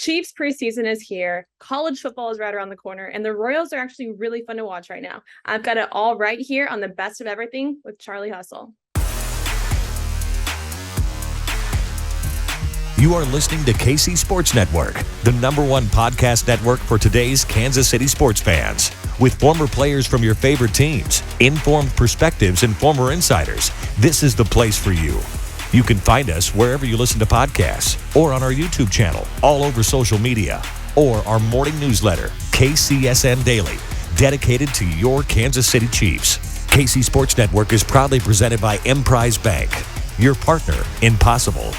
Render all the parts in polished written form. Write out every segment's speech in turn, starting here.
Chiefs preseason is here. College football is right around the corner, and the Royals are actually really fun to watch right now. I've got it all right here on the best of everything with Charlie Hustle. You are listening to KC Sports Network, the #1 podcast network for today's Kansas City sports fans. With former players from your favorite teams, informed perspectives, and former insiders, this is the place for you. You can find us wherever you listen to podcasts or on our YouTube channel, all over social media, or our morning newsletter, KCSN Daily, dedicated to your Kansas City Chiefs. KC Sports Network is proudly presented by Emprise Bank, your partner in possible.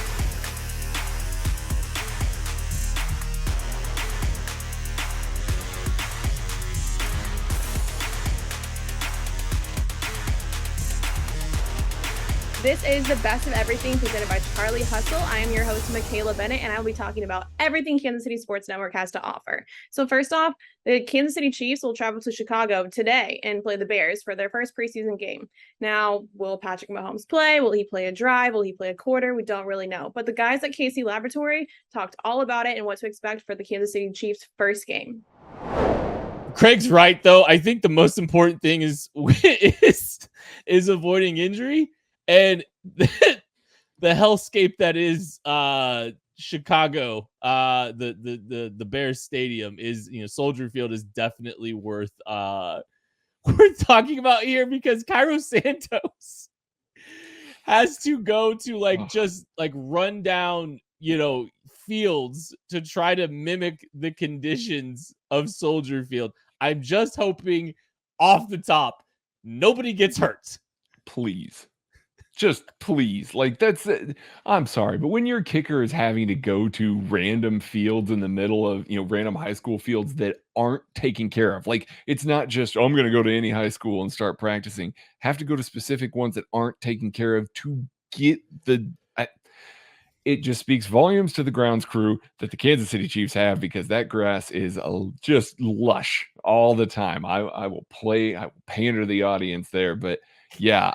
This is the best of everything presented by Charlie Hustle. I am your host, Michaela Bennett, and I will be talking about everything Kansas City Sports Network has to offer. So first off, the Kansas City Chiefs will travel to Chicago today and play the Bears for their first preseason game. Now, will Patrick Mahomes play? Will he play a drive? Will he play a quarter? We don't really know. But the guys at KC Laboratory talked all about it and what to expect for the Kansas City Chiefs first game. Craig's right, though. I think the most important thing is avoiding injury. And the hellscape that is Chicago, the Bears Stadium is, Soldier Field is definitely worth talking about here, because Cairo Santos has to go to just run down, fields to try to mimic the conditions of Soldier Field. I'm just hoping off the top nobody gets hurt. Please. Just please, that's it. I'm sorry, but when your kicker is having to go to random fields in the middle of, random high school fields that aren't taken care of, it's not just, I'm going to go to any high school and start practicing. Have to go to specific ones that aren't taken care of to get it just speaks volumes to the grounds crew that the Kansas City Chiefs have, because that grass is just lush all the time. I will pander the audience there, but yeah,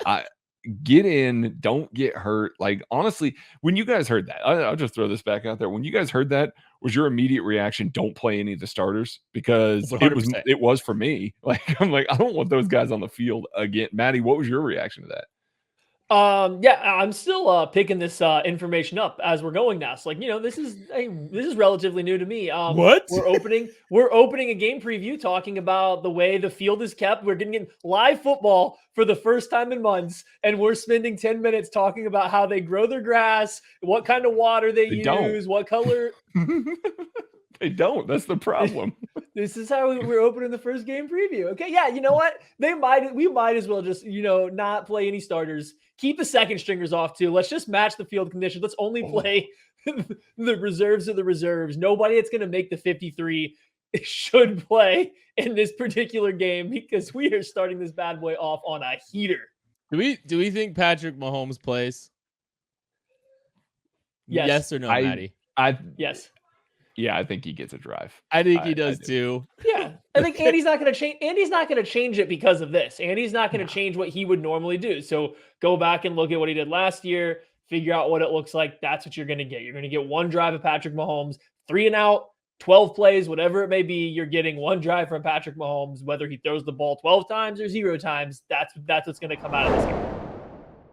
get in, don't get hurt. Honestly, when you guys heard that, I'll just throw this back out there. When you guys heard that, was your immediate reaction, don't play any of the starters? Because 100%. it was for me. I'm I don't want those guys on the field again. Maddie, what was your reaction to that? Yeah, I'm still picking this information up as we're going now. So this is relatively new to me. What? We're opening a game preview talking about the way the field is kept. We're getting live football for the first time in months, and we're spending 10 minutes talking about how they grow their grass, what kind of water they use, what color. They don't. That's the problem. This is how we're opening the first game preview. Okay, yeah, you know what? We might as well just, not play any starters. Keep the second stringers off too. Let's just match the field conditions. Let's only play the reserves of the reserves. Nobody that's going to make the 53 should play in this particular game, because we are starting this bad boy off on a heater. Do we think Patrick Mahomes plays? Yes. Yes or no, Maddie? Yes. Yeah, I think he gets a drive. I think he does too. Yeah, I think Andy's not going to change. Andy's not going to change it because of this. Andy's not going to change what he would normally do. So go back and look at what he did last year. Figure out what it looks like. That's what you're going to get. You're going to get one drive of Patrick Mahomes, 3 and out, 12 plays, whatever it may be. You're getting one drive from Patrick Mahomes, whether he throws the ball 12 times or 0 times. That's what's going to come out of this game.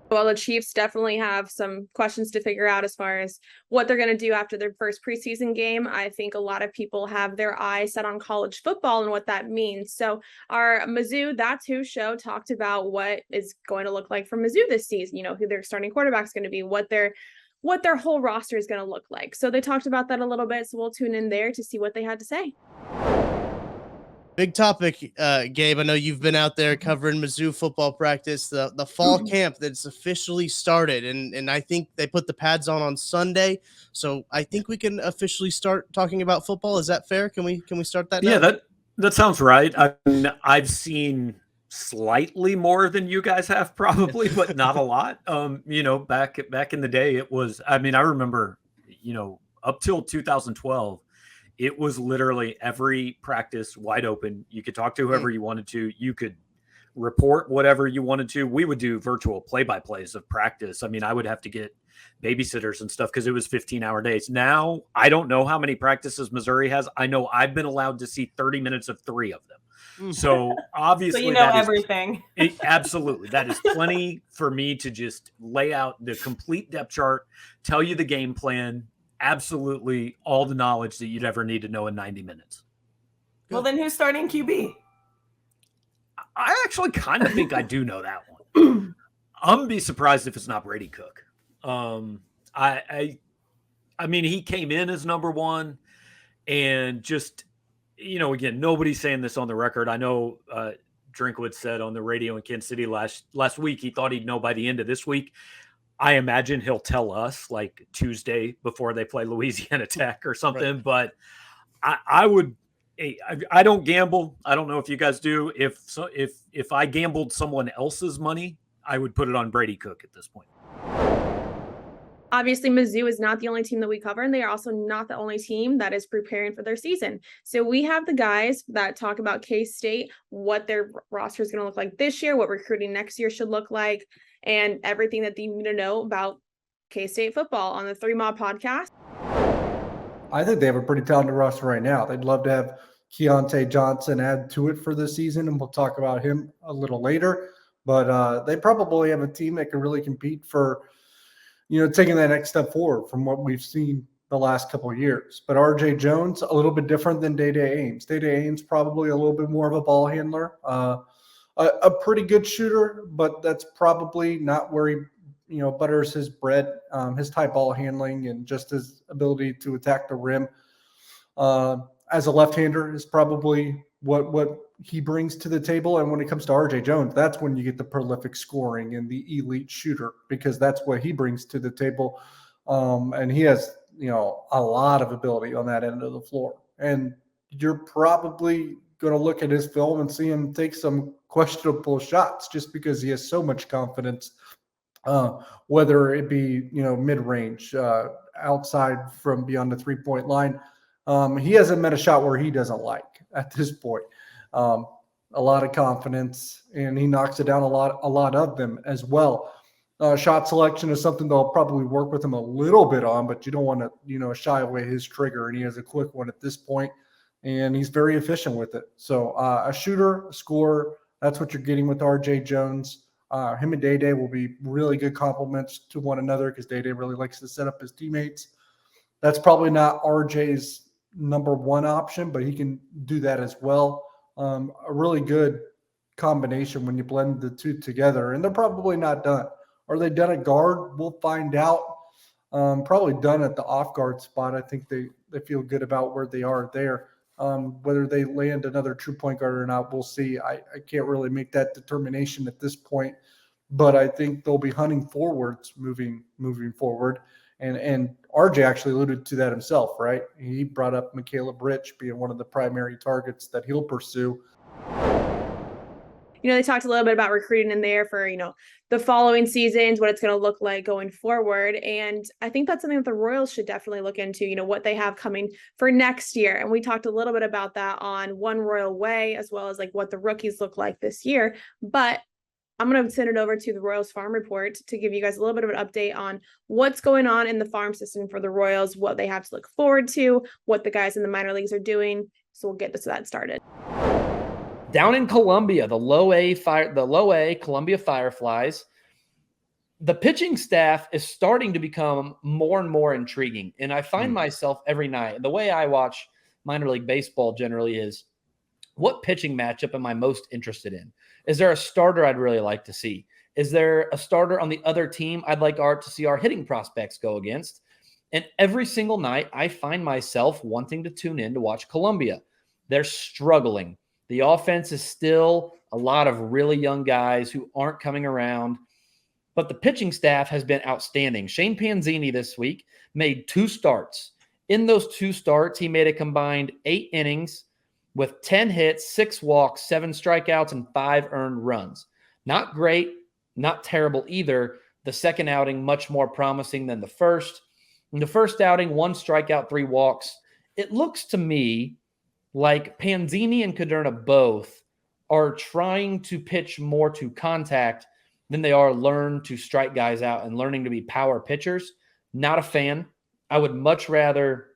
Well, the Chiefs definitely have some questions to figure out as far as what they're going to do after their first preseason game. I think a lot of people have their eyes set on college football and what that means. So our Mizzou That's Who show talked about what is going to look like for Mizzou this season, who their starting quarterback is going to be, what their whole roster is going to look like. So they talked about that a little bit. So we'll tune in there to see what they had to say. Big topic, Gabe. I know you've been out there covering Mizzou football practice, the fall camp that's officially started, and I think they put the pads on Sunday. So I think we can officially start talking about football. Is that fair? Can we start that now? Yeah, that sounds right. I've seen slightly more than you guys have probably, but not a lot. Back in the day, it was. I remember, up till 2012. It was literally every practice wide open. You could talk to whoever you wanted to. You could report whatever you wanted to. We would do virtual play-by-plays of practice. I would have to get babysitters and stuff because it was 15-hour days. Now, I don't know how many practices Missouri has. I know I've been allowed to see 30 minutes of 3 of them. So obviously, so you know everything. Absolutely. That is plenty for me to just lay out the complete depth chart, tell you the game plan, absolutely all the knowledge that you'd ever need to know in 90 minutes. Well, then who's starting QB? I actually kind of think I do know that one. I'm gonna be surprised if it's not Brady Cook. I mean, he came in as number one, and just, you know, again, nobody's saying this on the record. I know Drinkwood said on the radio in Kansas City last week he thought he'd know by the end of this week. I imagine he'll tell us like Tuesday before they play Louisiana Tech or something. Right. But I would. I don't gamble. I don't know if you guys do. If I gambled someone else's money, I would put it on Brady Cook at this point. Obviously, Mizzou is not the only team that we cover, and they are also not the only team that is preparing for their season. So we have the guys that talk about K-State, what their roster is going to look like this year, what recruiting next year should look like, and everything that you need to know about K-State football on the 3 Mob podcast. I think they have a pretty talented roster right now. They'd love to have Keontae Johnson add to it for this season, and we'll talk about him a little later. But they probably have a team that can really compete for, you know, taking that next step forward from what we've seen the last couple of years. But R.J. Jones, a little bit different than Day-Day Ames. Day-Day Ames probably a little bit more of a ball handler, a pretty good shooter, but that's probably not where he, you know, butters his bread. His type ball handling and just his ability to attack the rim as a left-hander is probably what he brings to the table. And when it comes to R.J. Jones, that's when you get the prolific scoring and the elite shooter, because that's what he brings to the table. And he has, you know, a lot of ability on that end of the floor. And you're probably going to look at his film and see him take some questionable shots just because he has so much confidence, whether it be, you know, mid-range, outside from beyond the 3-point line. He hasn't met a shot where he doesn't like at this point. A lot of confidence, and he knocks it down a lot of them as well. Shot selection is something they'll probably work with him a little bit on, but you don't want to, you know, shy away his trigger, and he has a quick one at this point, and he's very efficient with it. So a shooter, a scorer, that's what you're getting with R.J. Jones. Him and Day-Day will be really good complements to one another because Day-Day really likes to set up his teammates. That's probably not RJ's number one option, but he can do that as well. A really good combination when you blend the two together, and they're probably not done. Are they done at guard? We'll find out. Probably done at the off guard spot. I think they feel good about where they are there. Whether they land another true point guard or not, we'll see. I can't really make that determination at this point, but I think they'll be hunting forwards moving forward. And RJ actually alluded to that himself, right? He brought up Michaela Bennett being one of the primary targets that he'll pursue. You know, they talked a little bit about recruiting in there for, you know, the following seasons, what it's going to look like going forward. And I think that's something that the Royals should definitely look into, you know, what they have coming for next year. And we talked a little bit about that on One Royal Way, as well as like what the rookies look like this year. But I'm going to send it over to the Royals Farm Report to give you guys a little bit of an update on what's going on in the farm system for the Royals, what they have to look forward to, what the guys in the minor leagues are doing. So we'll get that started. Down in Columbia, the low A Columbia Fireflies, the pitching staff is starting to become more and more intriguing. And I find myself every night, the way I watch minor league baseball generally is, what pitching matchup am I most interested in? Is there a starter I'd really like to see? Is there a starter on the other team I'd like to see our hitting prospects go against? And every single night, I find myself wanting to tune in to watch Columbia. They're struggling. The offense is still a lot of really young guys who aren't coming around, but the pitching staff has been outstanding. Shane Panzini this week made 2 starts. In those 2 starts, he made a combined 8 innings with 10 hits, 6 walks, 7 strikeouts, and 5 earned runs. Not great, not terrible either. The second outing, much more promising than the first. In the first outing, 1 strikeout, 3 walks. It looks to me like Panzini and Caderna both are trying to pitch more to contact than they are learn to strike guys out and learning to be power pitchers. Not a fan. I would much rather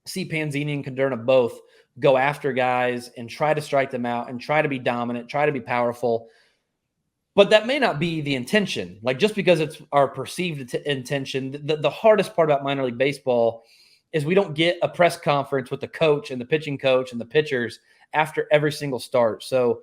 see Panzini and Cadorna both go after guys and try to strike them out and try to be dominant, try to be powerful. But that may not be the intention. Like, just because it's our perceived intention, the hardest part about minor league baseball is we don't get a press conference with the coach and the pitching coach and the pitchers after every single start. So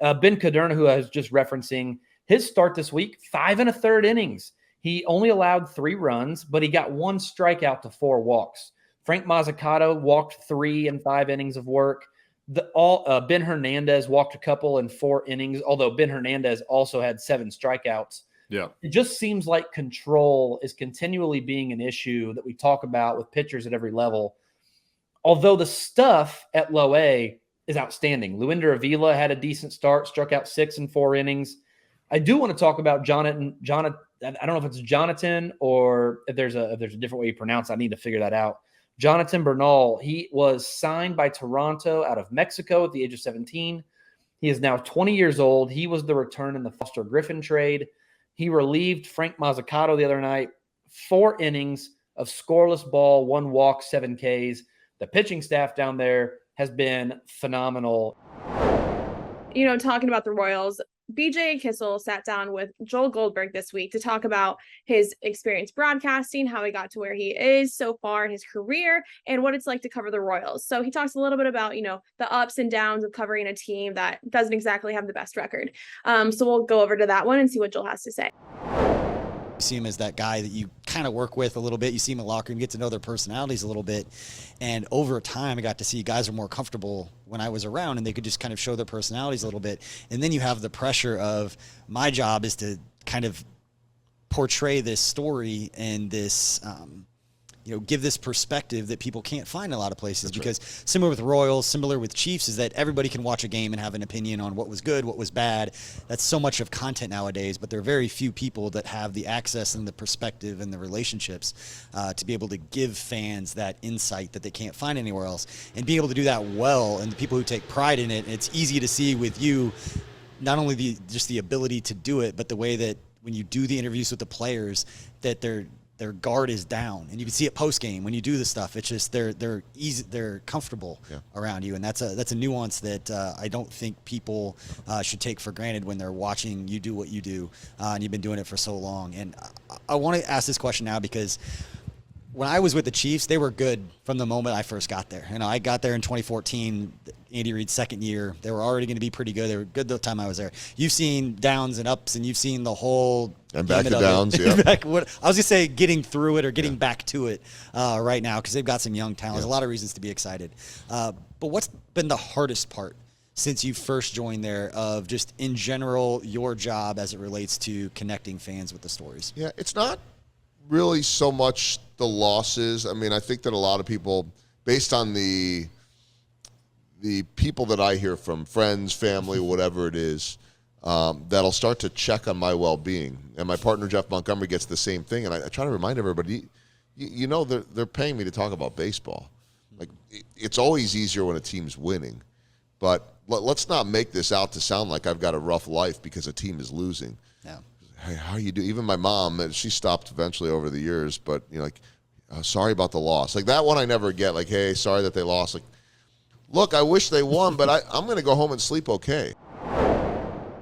Ben Cadorna, who I was just referencing, his start this week, 5 1/3 innings. He only allowed 3 runs, but he got 1 strikeout to 4 walks. Frank Mazzucato walked 3 in 5 innings of work. Ben Hernandez walked a couple in 4 innings, although Ben Hernandez also had 7 strikeouts. Yeah. It just seems like control is continually being an issue that we talk about with pitchers at every level. Although the stuff at low A is outstanding. Luinder Avila had a decent start, struck out 6 in 4 innings. I do want to talk about Jonathan. I don't know if it's Jonathan or if there's a different way you pronounce it. I need to figure that out. Jonathan Bernal, he was signed by Toronto out of Mexico at the age of 17. He is now 20 years old. He was the return in the Foster Griffin trade. He relieved Frank Mazzucato the other night. 4 innings of scoreless ball, 1 walk, 7 Ks. The pitching staff down there has been phenomenal. You know, talking about the Royals, BJ Kissel sat down with Joel Goldberg this week to talk about his experience broadcasting, how he got to where he is so far in his career, and what it's like to cover the Royals. So he talks a little bit about, you know, the ups and downs of covering a team that doesn't exactly have the best record. So we'll go over to that one and see what Joel has to say. You see him as that guy that you kind of work with a little bit. You see him in the locker room, you get to know their personalities a little bit. And over time, I got to see guys are more comfortable when I was around, and they could just kind of show their personalities a little bit. And then you have the pressure of my job is to kind of portray this story and this, give this perspective that people can't find in a lot of places. That's because right. Similar with Royals, similar with Chiefs, is that everybody can watch a game and have an opinion on what was good, what was bad. That's so much of content nowadays, but there are very few people that have the access and the perspective and the relationships to be able to give fans that insight that they can't find anywhere else, and be able to do that well. And the people who take pride in it, it's easy to see with you, not only just the ability to do it, but the way that when you do the interviews with the players, that their guard is down, and you can see it post game when you do the stuff. It's just they're easy, they're comfortable around you, and that's a nuance that I don't think people should take for granted when they're watching you do what you do, and you've been doing it for so long. And I want to ask this question now because when I was with the Chiefs, they were good from the moment I first got there. I got there in 2014, Andy Reid's second year. They were already going to be pretty good. They were good the time I was there. You've seen downs and ups, and you've seen the whole and back to downs. Yeah, I was going to say getting through it or getting back to it right now, because they've got some young talent. There's a lot of reasons to be excited. But what's been the hardest part since you first joined there, of just in general your job as it relates to connecting fans with the stories? Yeah, it's not really so much the losses. I mean, I think that a lot of people, based on the people that I hear from, friends, family, whatever it is, that'll start to check on my well-being. And my partner, Jeff Montgomery, gets the same thing. And I try to remind everybody, they're paying me to talk about baseball. Like, it's always easier when a team's winning. But let's not make this out to sound like I've got a rough life because a team is losing. Yeah. Hey, how you do? Even my mom, she stopped eventually over the years, but sorry about the loss. Like, that one I never get. Like, hey, sorry that they lost. Like, look, I wish they won, but I'm going to go home and sleep okay.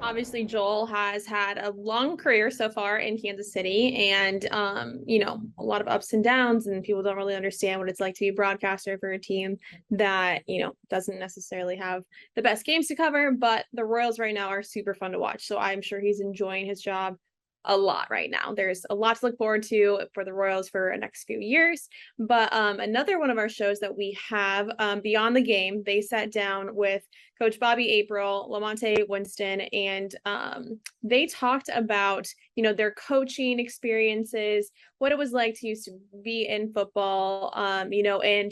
Obviously, Joel has had a long career so far in Kansas City, and a lot of ups and downs, and people don't really understand what it's like to be a broadcaster for a team that doesn't necessarily have the best games to cover. But the Royals right now are super fun to watch, so I'm sure he's enjoying his job a lot right now. There's a lot to look forward to for the Royals for the next few years. But another one of our shows that we have, Beyond the Game, they sat down with Coach Bobby April, Lamonte Winston, and they talked about, their coaching experiences, what it was like to used to be in football, and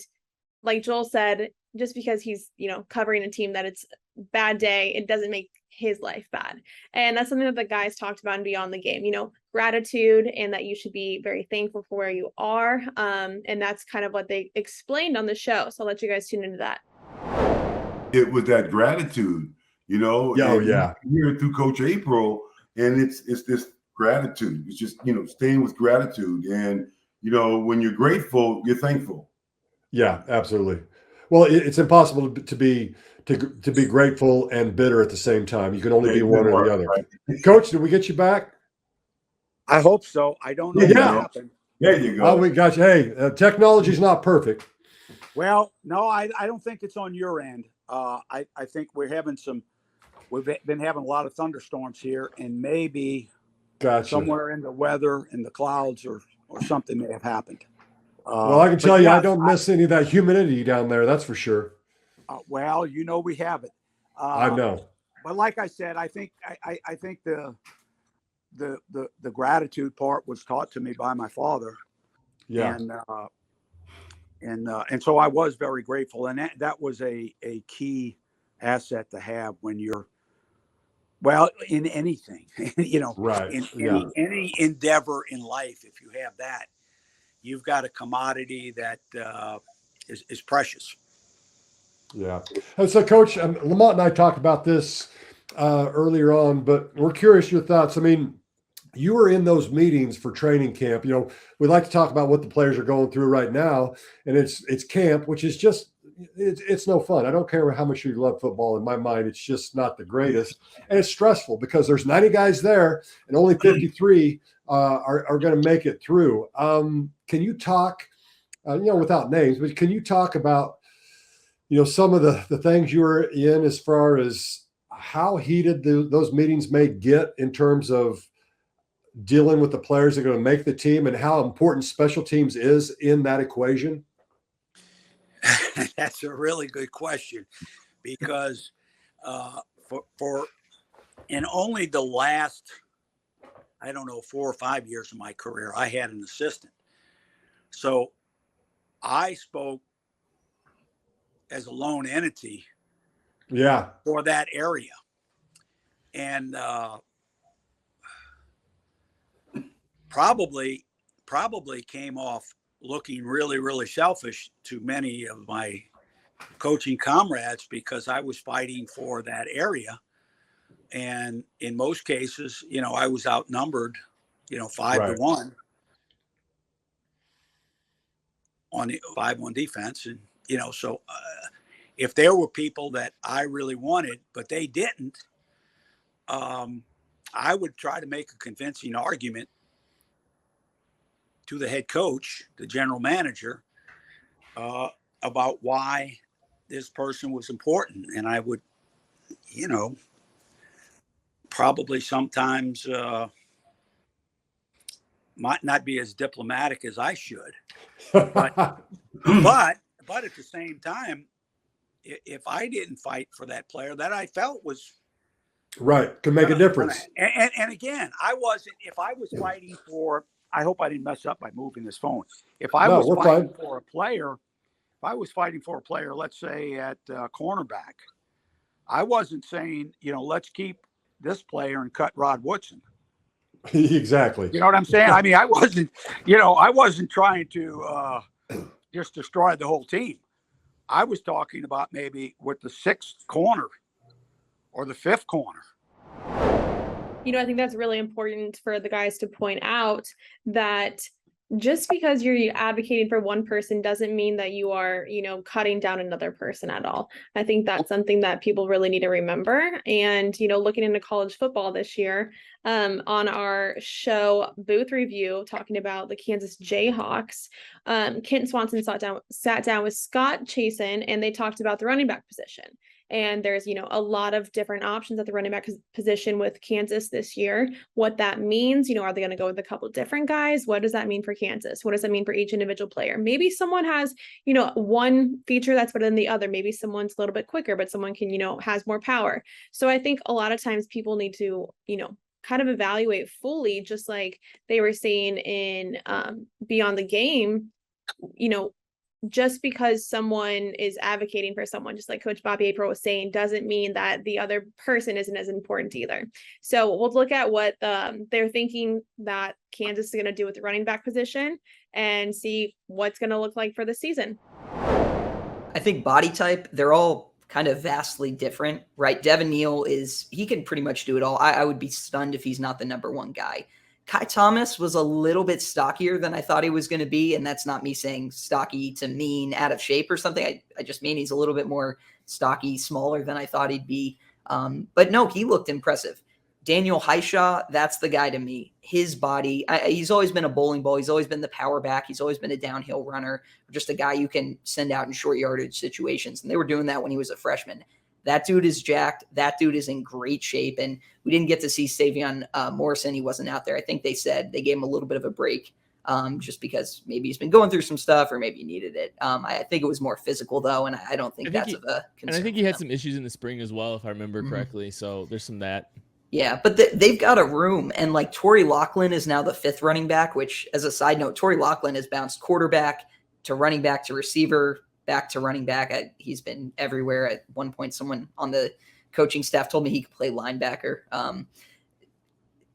like Joel said, just because he's, covering a team that it's bad day, it doesn't make his life bad. And that's something that the guys talked about in Beyond the Game, gratitude, and that you should be very thankful for where you are. And that's kind of what they explained on the show. So I'll let you guys tune into that. It was that gratitude, Yeah. Here through Coach April, And it's this gratitude. It's just, staying with gratitude. And, when you're grateful, you're thankful. Yeah, absolutely. Well, it's impossible to be grateful and bitter at the same time. You can only be one or the other. Right? Coach, did we get you back? I hope so. I don't know what happened. There you go. Oh, we got you. Hey, technology's not perfect. Well, no, I don't think it's on your end. I think we've been having a lot of thunderstorms here, and maybe somewhere in the weather, in the clouds, or something may have happened. Well, I can tell you, I don't miss any of that humidity down there. That's for sure. Well, we have it. I know. But like I said, I think the gratitude part was taught to me by my father. Yeah. And so I was very grateful, and that was a key asset to have when you're in anything, right? In any endeavor in life. If you have that, you've got a commodity that is precious. Yeah. And so, Coach, Lamont and I talked about this earlier on, but we're curious your thoughts. I mean, you were in those meetings for training camp. We like to talk about what the players are going through right now, and it's camp, which is just it's no fun. I don't care how much you love football. In my mind, it's just not the greatest, and it's stressful because there's 90 guys there, and only 53 are going to make it through. Can you talk, without names, but can you talk about some of the things you were in as far as how heated those meetings may get in terms of dealing with the players that are going to make the team, and how important special teams is in that equation? That's a really good question, because for in only the last, 4 or 5 years of my career, I had an assistant. So I spoke as a lone entity for that area. And probably came off looking really, really selfish to many of my coaching comrades, because I was fighting for that area. And in most cases, I was outnumbered, 5 to 1 on the 5-1 defense. And, so if there were people that I really wanted, but they didn't, I would try to make a convincing argument to the head coach, the general manager, about why this person was important. And I would, probably sometimes might not be as diplomatic as I should, but at the same time, if I didn't fight for that player that I felt was right, could make a difference. And again, if I was fighting for, I hope I didn't mess up by moving this phone. If I was fighting for a player, let's say at cornerback, I wasn't saying, let's keep this player and cut Rod Woodson. Exactly. You know what I'm saying? I mean, I wasn't trying to just destroy the whole team. I was talking about maybe with the 6th corner or the 5th corner. I think that's really important for the guys to point out, that just because you're advocating for one person doesn't mean that you are, cutting down another person at all. I think that's something that people really need to remember. And, looking into college football this year, on our show Booth Review, talking about the Kansas Jayhawks, Kent Swanson sat down with Scott Chasen, and they talked about the running back position. And there's, a lot of different options at the running back position with Kansas this year. What that means, are they going to go with a couple of different guys? What does that mean for Kansas? What does that mean for each individual player? Maybe someone has, one feature that's better than the other. Maybe someone's a little bit quicker, but someone can, has more power. So I think a lot of times people need to, kind of evaluate fully, just like they were saying in Beyond the Game, just because someone is advocating for someone, just like Coach Bobby April was saying, doesn't mean that the other person isn't as important either. So we'll look at what they're thinking that Kansas is going to do with the running back position and see what's going to look like for the season. I think body type, they're all kind of vastly different, right? Devin Neal he can pretty much do it all. I would be stunned if he's not the number one guy. Kai Thomas was a little bit stockier than I thought he was going to be. And that's not me saying stocky to mean out of shape or something. I just mean he's a little bit more stocky, smaller than I thought he'd be. But no, he looked impressive. Daniel Highshaw, that's the guy to me. His body, he's always been a bowling ball. He's always been the power back. He's always been a downhill runner, just a guy you can send out in short yardage situations. And they were doing that when he was a freshman. That dude is jacked. That dude is in great shape. And we didn't get to see Savion Morrison. He wasn't out there. I think they said they gave him a little bit of a break just because maybe he's been going through some stuff or maybe he needed it. I think it was more physical, though, and I don't think that's of a concern. And I think he had some issues in the spring as well, if I remember correctly. So there's some that. Yeah, but they've got a room, and like Torrey Loughlin is now the 5th running back, which, as a side note, Torrey Loughlin has bounced quarterback to running back to receiver, back to running back. He's been everywhere. At one point, someone on the coaching staff told me he could play linebacker.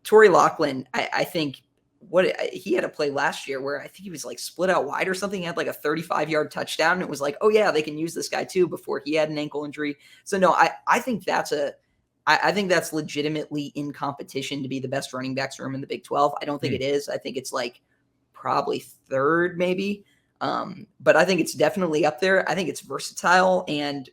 Torrey Loughlin, I think he had a play last year where I think he was like split out wide or something. He had like a 35-yard touchdown. And it was like, oh yeah, they can use this guy too before he had an ankle injury. So no, I think I think that's legitimately in competition to be the best running backs room in the Big 12. I don't think it is. I think it's like probably 3rd maybe. But I think it's definitely up there. I think it's versatile. And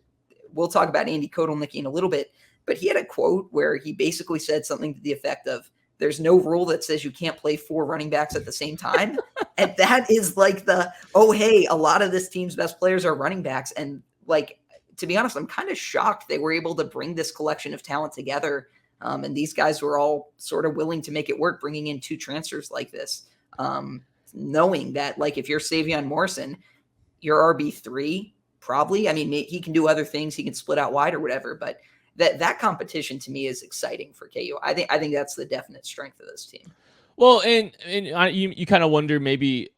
we'll talk about Andy Kotelnicki in a little bit. But he had a quote where he basically said something to the effect of, there's no rule that says you can't play 4 running backs at the same time. And that is like hey, a lot of this team's best players are running backs. And like, to be honest, I'm kind of shocked they were able to bring this collection of talent together. And these guys were all sort of willing to make it work, bringing in 2 transfers like this, knowing that, like, if you're Savion Morrison, you're RB3, probably. I mean, he can do other things. He can split out wide or whatever. But that competition to me is exciting for KU. I think that's the definite strength of this team. Well, and you kind of wonder maybe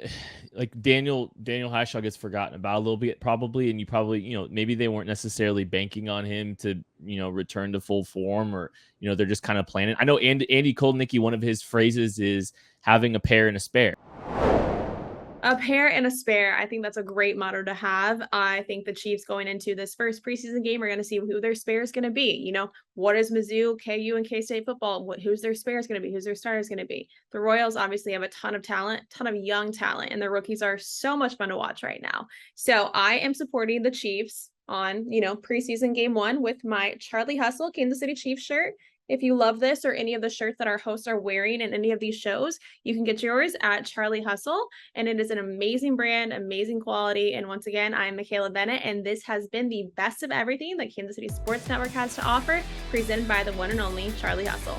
like Daniel Highshaw gets forgotten about a little bit probably, and you probably, maybe they weren't necessarily banking on him to, return to full form, or, they're just kind of planning. I know Andy Kotelnicki, one of his phrases is having a pair and a spare. A pair and a spare. I think that's a great motto to have. I think the Chiefs going into this first preseason game are going to see who their spare is going to be. What is Mizzou, KU, and K-State football? Who's their spare is going to be? Who's their starter is going to be? The Royals obviously have a ton of talent, ton of young talent, and their rookies are so much fun to watch right now. So I am supporting the Chiefs on, preseason game 1 with my Charlie Hustle Kansas City Chiefs shirt. If you love this or any of the shirts that our hosts are wearing in any of these shows, you can get yours at Charlie Hustle. And it is an amazing brand, amazing quality. And once again, I'm Michaela Bennett, and this has been the best of everything that Kansas City Sports Network has to offer, presented by the one and only Charlie Hustle.